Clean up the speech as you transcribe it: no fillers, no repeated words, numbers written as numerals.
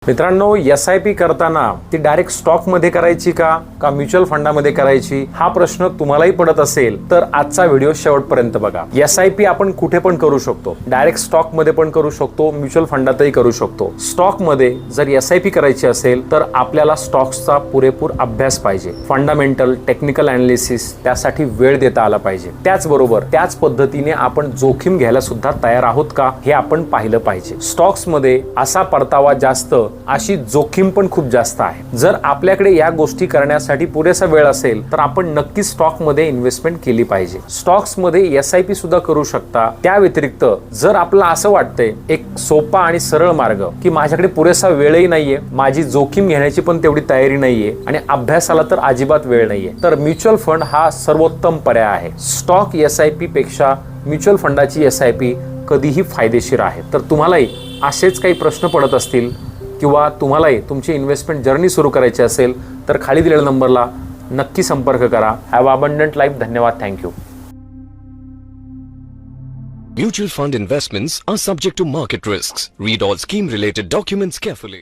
मित्रांनो, SIP करताना ती डायरेक्ट स्टॉक मध्ये करायची का म्युच्युअल फंडामध्ये करायची, हा प्रश्न तुम्हालाही पडत असेल तर आजचा व्हिडिओ शेवटपर्यंत बघा. SIP आपण कुठे पण करू शकतो. डायरेक्ट स्टॉक मध्ये पण करू शकतो, म्युच्युअल फंडातही करू शकतो. स्टॉक मध्ये जर SIP करायची असेल तर आपल्याला स्टॉक्सचा पुरेपूर अभ्यास पाहिजे. फंडामेंटल, टेक्निकल अनालिसिस, त्यासाठी वेळ देता आला पाहिजे. त्याचबरोबर त्याच पद्धतीने आपण जोखीम घ्यायला सुद्धा तयार आहोत का हे आपण पाहिलं पाहिजे. स्टॉक्स मध्ये असा परतावा जास्त, अशी जोखीम पण खूप जास्त आहे. जर आपल्याकडे या गोष्टी करण्यासाठी पुरेसा वेळ असेल तर आपण नक्की स्टॉक मध्ये इन्व्हेस्टमेंट केली पाहिजे. स्टॉक्स मध्ये SIP सुद्धा करू शकता. त्या व्यतिरिक्त जर आपल्याला असं वाटतंय एक सोपा आणि सरळ मार्ग की माझ्याकडे पुरेसा वेळही नाहीये, माझी जोखीम घेण्याची पण तेवढी तयारी नाहीये आणि अभ्यासाला तर अजिबात वेळ नाहीये, तर म्युच्युअल फंड हा सर्वोत्तम पर्याय आहे. स्टॉक SIP पेक्षा म्युच्युअल फंडाची SIP कधीही फायदेशीर आहे. तर तुम्हालाही असेच काही प्रश्न पडत असतील किंवा तुम्हालाही तुमची इन्व्हेस्टमेंट जर्नी सुरू करायची असेल तर खाली दिलेल्या नंबरला नक्की संपर्क करा. Have abundant life. धन्यवाद. Thank you. Mutual fund investments are subject to market risks. Read all scheme related documents carefully.